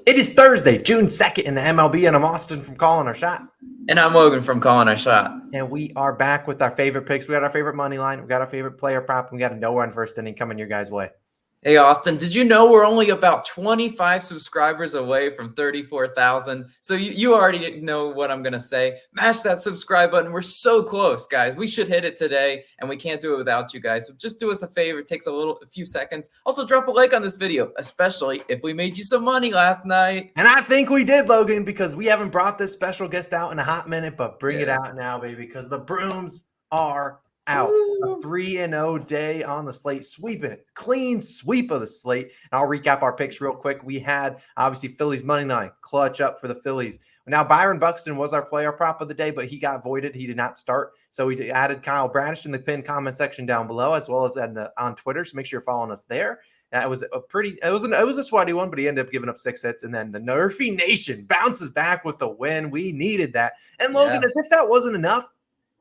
It is Thursday, June 2nd in the MLB, and I'm Austin from Calling Our Shot. And I'm Logan from Calling Our Shot. And we are back with our favorite picks. We got our favorite money line. We got our favorite player prop. We got a no-run first inning coming your guys' way. Hey, Austin, did you know we're only about 25 subscribers away from 34,000? So you already know what I'm going to say. Mash that subscribe button. We're so close, guys. We should hit it today, and we can't do it without you guys. So just do us a favor. It takes a few seconds. Also, drop a like on this video, especially if we made you some money last night. And I think we did, Logan, because we haven't brought this special guest out in a hot minute, but bring it out now, baby, because the brooms are out. A 3-0 day on the slate, sweeping it, clean sweep of the slate. And I'll recap our picks real quick. We had obviously Phillies money line, clutch up for the Phillies. Now Byron Buxton was our player prop of the day, but he got voided. He did not start. So we added Kyle Bradish in the pinned comment section down below, as well as on Twitter. So make sure you're following us there. It was a sweaty one, but he ended up giving up 6 hits. And then the Nerfy Nation bounces back with the win. We needed that. And Logan, as if that wasn't enough,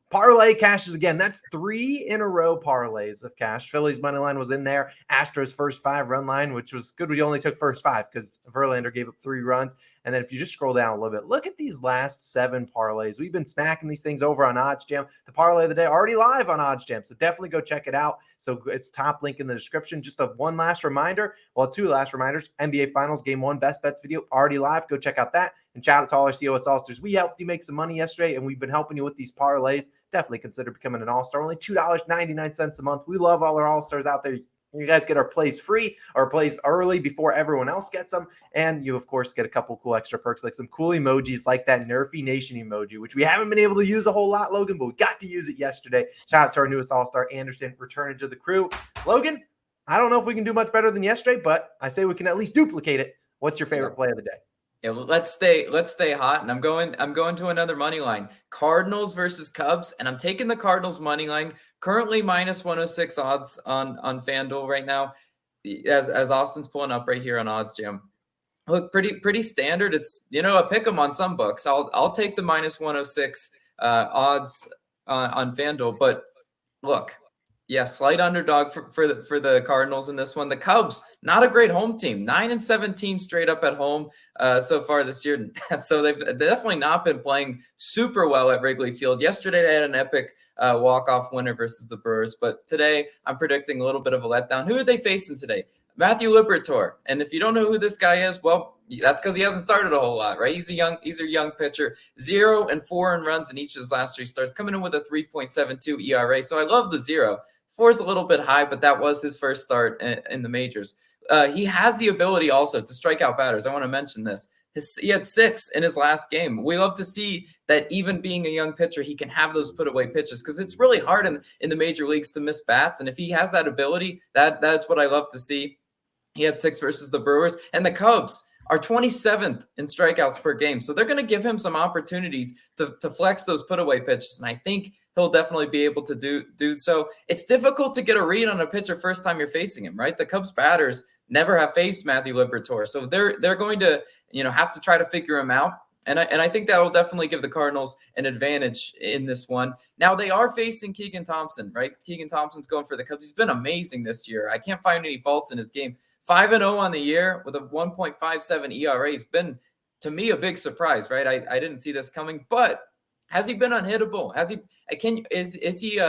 parlay cashes again. That's 3 in a row parlays of cash. Phillies money line was in there. Astros first 5 run line, which was good. We only took first 5 because Verlander gave up 3 runs. And then if you just scroll down a little bit, look at these last 7 parlays. We've been smacking these things over on Odds Jam. The parlay of the day already live on Odds Jam, so definitely go check it out. So it's top link in the description. Just one last reminder, 2 last reminders. NBA Finals Game 1 Best Bets video already live. Go check out that. And shout out to all our COS All-Stars. We helped you make some money yesterday, and we've been helping you with these parlays. Definitely consider becoming an All-Star. Only $2.99 a month. We love all our All-Stars out there. You guys get our plays free or plays early before everyone else gets them. And you, of course, get a couple cool extra perks like some cool emojis like that Nerfy Nation emoji, which we haven't been able to use a whole lot, Logan, but we got to use it yesterday. Shout out to our newest All-Star, Anderson, returning to the crew. Logan, I don't know if we can do much better than yesterday, but I say we can at least duplicate it. What's your favorite play of the day? Yeah, well, let's stay hot, and I'm going to another money line. Cardinals versus Cubs, and I'm taking the Cardinals money line. Currently minus 106 odds on FanDuel right now, as Austin's pulling up right here on Odds Jam. Look, pretty standard. It's a pick 'em on some books. I'll take the minus 106 odds on FanDuel, but look. Yeah, slight underdog for the Cardinals in this one. The Cubs, not a great home team. 9-17 straight up at home so far this year. So they've definitely not been playing super well at Wrigley Field. Yesterday they had an epic walk-off winner versus the Brewers, but today I'm predicting a little bit of a letdown. Who are they facing today? Matthew Liberatore. And if you don't know who this guy is, well, that's because he hasn't started a whole lot, right? He's a young pitcher. 0 and 4 runs in each of his last 3 starts, coming in with a 3.72 ERA. So I love the 0. 4 is a little bit high, but that was his first start in the majors. He has the ability also to strike out batters. I want to mention this. He had 6 in his last game. We love to see that even being a young pitcher, he can have those put-away pitches because it's really hard in the major leagues to miss bats. And if he has that ability, that's what I love to see. He had 6 versus the Brewers. And the Cubs are 27th in strikeouts per game. So they're going to give him some opportunities to flex those put-away pitches. And I think he'll definitely be able to do so. It's difficult to get a read on a pitcher first time you're facing him, right? The Cubs batters never have faced Matthew Liberatore. So they're going to, have to try to figure him out. And I think that will definitely give the Cardinals an advantage in this one. Now they are facing Keegan Thompson, right? Keegan Thompson's going for the Cubs. He's been amazing this year. I can't find any faults in his game. 5-0 on the year with a 1.57 ERA has been, to me, a big surprise, right? I didn't see this coming, but has he been unhittable? Is he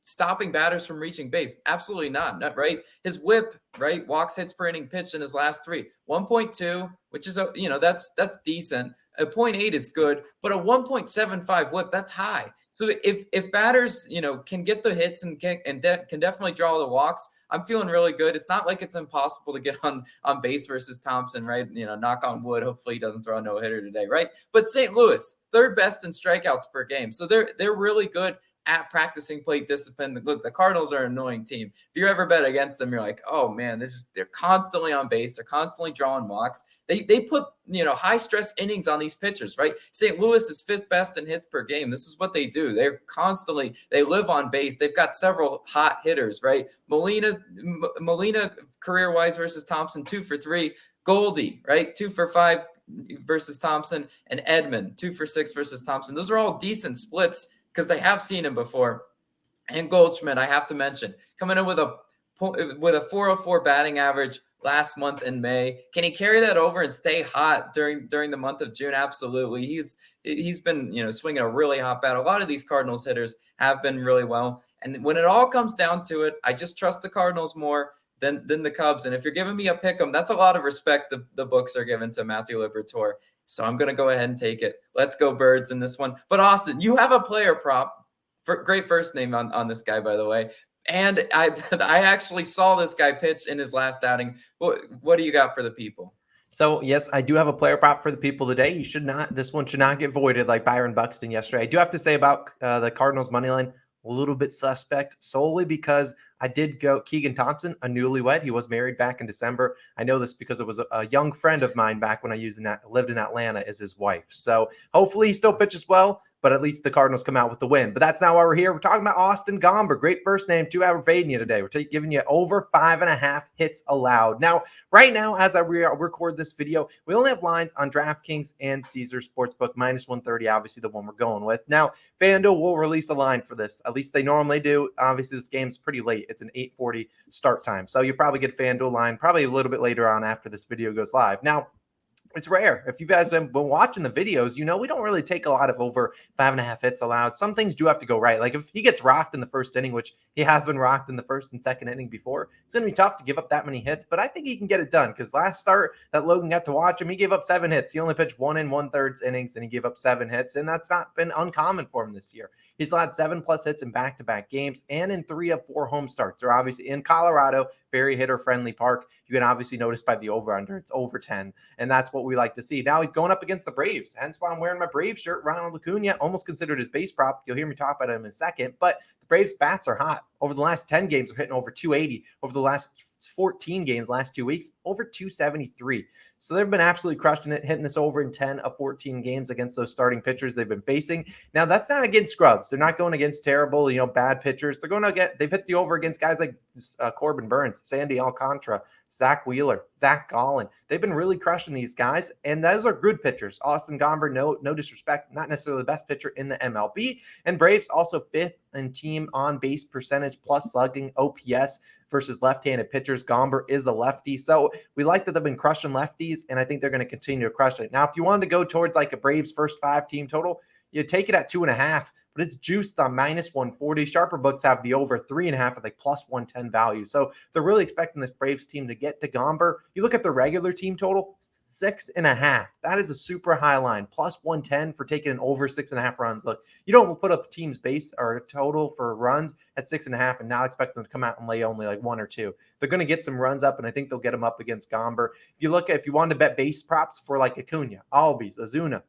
stopping batters from reaching base? Absolutely not, right? His whip, right? Walks, hits per inning pitched in his last 3. 1.2, which is that's decent. A 0.8 is good, but a 1.75 whip, that's high. So if batters, can get the hits and can definitely draw the walks, I'm feeling really good. It's not like it's impossible to get on base versus Thompson, right? Knock on wood. Hopefully he doesn't throw a no-hitter today, right? But St. Louis, 3rd best in strikeouts per game. So they're really good at practicing plate discipline. Look, the Cardinals are an annoying team. If you ever bet against them, you're like, oh man, they're constantly on base. They're constantly drawing walks. They put, high stress innings on these pitchers, right? St. Louis is 5th best in hits per game. This is what they do. They live on base. They've got several hot hitters, right? Molina career-wise versus Thompson, 2 for 3. Goldie, right? 2 for 5 versus Thompson, and Edman, 2 for 6 versus Thompson. Those are all decent splits because they have seen him before. And Goldschmidt, I have to mention, coming in with a 404 batting average, last month in May. Can he carry that over and stay hot during the month of June? Absolutely. He's been, swinging a really hot bat. A lot of these Cardinals hitters have been really well. And when it all comes down to it, I just trust the Cardinals more than the Cubs. And if you're giving me a pick 'em, that's a lot of respect the books are giving to Matthew Liberatore. So I'm going to go ahead and take it. Let's go Birds in this one. But Austin, you have a player prop. Great first name on this guy, by the way. And I actually saw this guy pitch in his last outing. What do you got for the people? So, yes, I do have a player prop for the people today. This one should not get voided like Byron Buxton yesterday. I do have to say about the Cardinals money line, a little bit suspect solely because I did go Keegan Thompson, a newlywed. He was married back in December. I know this because it was a young friend of mine back when I lived in Atlanta as his wife. So hopefully he still pitches well, but at least the Cardinals come out with the win. But that's not why we're here. We're talking about Austin Gomber. Great first name. 2 hour fading you today. We're giving you over 5.5 hits allowed. Now, right now, as I record this video, we only have lines on DraftKings and Caesar Sportsbook, -130, obviously the one we're going with. Now, FanDuel will release a line for this. At least they normally do. Obviously, this game's pretty late. It's an 8:40 start time. So you probably get FanDuel line probably a little bit later on after this video goes live. Now, it's rare. If you guys have been watching the videos, we don't really take a lot of over 5.5 hits allowed. Some things do have to go right. Like if he gets rocked in the first inning, which he has been rocked in the first and second inning before, it's going to be tough to give up that many hits. But I think he can get it done because last start that Logan got to watch him, he gave up 7 hits. He only pitched 1 1/3 innings and he gave up 7 hits. And that's not been uncommon for him this year. He's allowed 7+ hits in back-to-back games and in 3 of 4 home starts. They're obviously in Colorado, very hitter-friendly park. You can obviously notice by the over-under, it's over 10, and that's what we like to see. Now he's going up against the Braves, hence why I'm wearing my Braves shirt. Ronald Acuna, almost considered his base prop. You'll hear me talk about him in a second, but the Braves' bats are hot. Over the last 10 games, we're hitting over 280. Over the last 14 games, last 2 weeks, over 273. So they've been absolutely crushing it, hitting this over in 10 of 14 games against those starting pitchers they've been facing. Now, that's not against scrubs. They're not going against terrible, bad pitchers. They've hit the over against guys like Corbin Burns, Sandy Alcantara, Zach Wheeler, Zach Gallen. They've been really crushing these guys, and those are good pitchers. Austin Gomber, no disrespect, not necessarily the best pitcher in the MLB. And Braves also 5th in team on base percentage plus slugging OPS versus left-handed pitchers. Gomber is a lefty. So we like that they've been crushing lefties, and I think they're going to continue to crush it. Now, if you wanted to go towards like a Braves first 5 team total, you take it at 2.5, but it's juiced on -140. Sharper books have the over 3.5 at like +110 value. So they're really expecting this Braves team to get to Gomber. You look at the regular team total, 6.5. That is a super high line. +110 for taking an over 6.5 runs. Look, you don't put up a team's base or a total for runs at 6.5 and now expect them to come out and lay only like 1 or 2. They're going to get some runs up, and I think they'll get them up against Gomber. If you wanted to bet base props for like Acuna, Albies, Ozuna,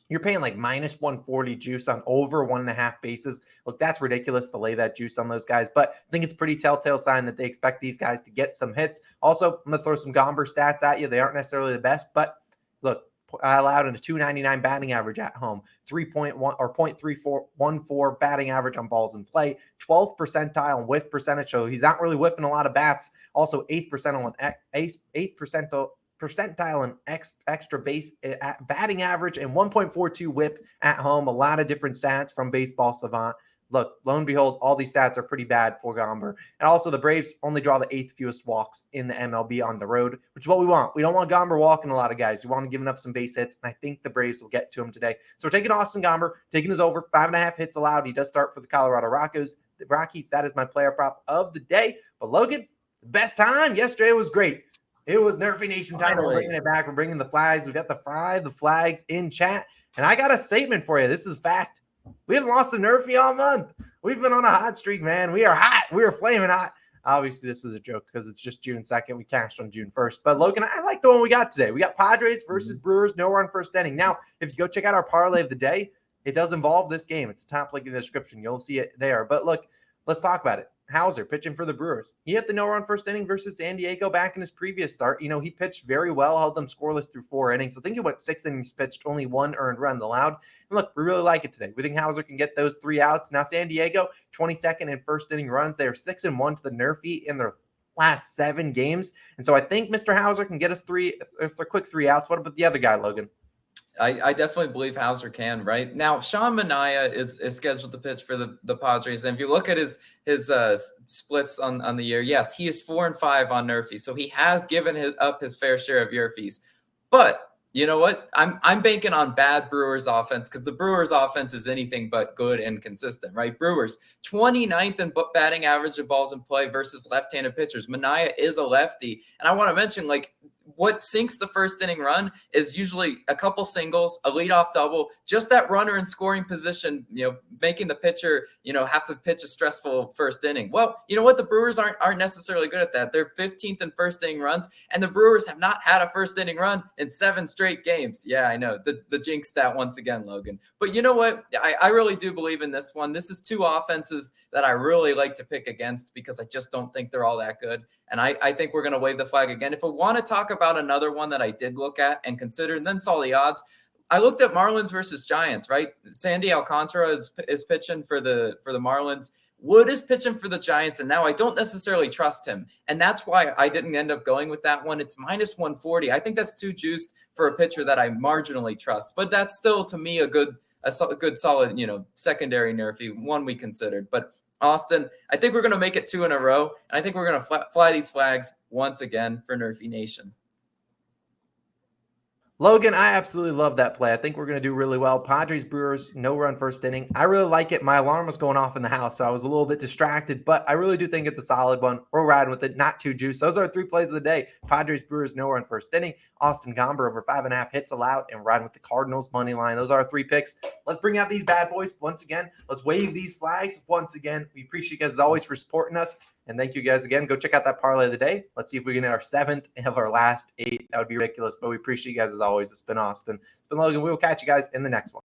you're paying like -140 juice on over 1.5 bases. Look, that's ridiculous to lay that juice on those guys, but I think it's pretty telltale sign that they expect these guys to get some hits. Also, I'm going to throw some Gomber stats at you. They aren't necessarily the best, but look, I allowed in a .299 batting average at home, 3.1 or .3414 batting average on balls in play, 12th percentile in whiff percentage. So he's not really whiffing a lot of bats. Also 8th percentile in extra base batting average and 1.42 whip at home. A lot of different stats from Baseball Savant. Look, lo and behold, all these stats are pretty bad for Gomber. And also the Braves only draw the 8th fewest walks in the MLB on the road, which is what we want. We don't want Gomber walking a lot of guys. We want him giving up some base hits, and I think the Braves will get to him today. So we're taking Austin Gomber, taking his over 5.5 hits allowed. He does start for the Colorado Rockies. That is my player prop of the day. But Logan, the best time yesterday was great. It was Nerfy Nation time. We're bringing it back. We're bringing the flags. We got the flags in chat. And I got a statement for you. This is fact. We haven't lost a Nerfy all month. We've been on a hot streak, man. We are hot. We are flaming hot. Obviously, this is a joke because it's just June 2nd. We cashed on June 1st. But Logan, I like the one we got today. We got Padres versus Brewers. No run first inning. Now, if you go check out our parlay of the day, it does involve this game. It's a top link in the description. You'll see it there. But look, let's talk about it. Hauser pitching for the Brewers. He hit the no-run first inning versus San Diego back in his previous start. He pitched very well, held them scoreless through 4 innings. I think he went 6 innings pitched, only 1 earned run allowed. And look, we really like it today. We think Hauser can get those 3 outs. Now, San Diego, 22nd and first inning runs. They are 6-1 to the Nerfy in their last 7 games. And so I think Mr. Hauser can get us 3 quick 3 outs. What about the other guy, Logan? I definitely believe Hauser can. Right now, Sean Manaea is scheduled to pitch for the Padres, and if you look at his splits on the year, yes, he is 4-5 on Nerfy, so he has given up his fair share of Nerfies. But you know what? I'm banking on bad Brewers offense because the Brewers offense is anything but good and consistent, right? Brewers 29th in batting average of balls in play versus left-handed pitchers. Manaea is a lefty, and I want to mention what sinks the first inning run is usually a couple singles, a leadoff double, just that runner in scoring position, making the pitcher, have to pitch a stressful first inning. Well, you know what? The Brewers aren't necessarily good at that. They're 15th in first inning runs, and the Brewers have not had a first inning run in 7 straight games. Yeah, I know. The jinx that once again, Logan. But you know what? I really do believe in this one. This is 2 offenses that I really like to pick against because I just don't think they're all that good. And I think we're going to wave the flag again. If we want to talk about another one that I did look at and consider, and then saw the odds, I looked at Marlins versus Giants, right? Sandy Alcantara is pitching for the Marlins. Wood is pitching for the Giants, and now I don't necessarily trust him. And that's why I didn't end up going with that one. It's minus 140. I think that's too juiced for a pitcher that I marginally trust. But that's still, to me, a good solid, secondary Nerfy, one we considered. But Austin, I think we're going to make it 2 in a row. And I think we're going to fly these flags once again for Nerfy Nation. Logan, I absolutely love that play. I think we're going to do really well. Padres, Brewers, no run first inning. I really like it. My alarm was going off in the house, so I was a little bit distracted, but I really do think it's a solid one. We're riding with it, not too juice. Those are our 3 plays of the day. Padres, Brewers, no run first inning. Austin Gomber over 5.5 hits allowed, and riding with the Cardinals money line. Those are our 3 picks. Let's bring out these bad boys once again. Let's wave these flags once again. We appreciate you guys as always for supporting us. And thank you guys again. Go check out that parlay of the day. Let's see if we can hit our 7th of our last 8. That would be ridiculous. But we appreciate you guys as always. It's been Austin. It's been Logan. We will catch you guys in the next one.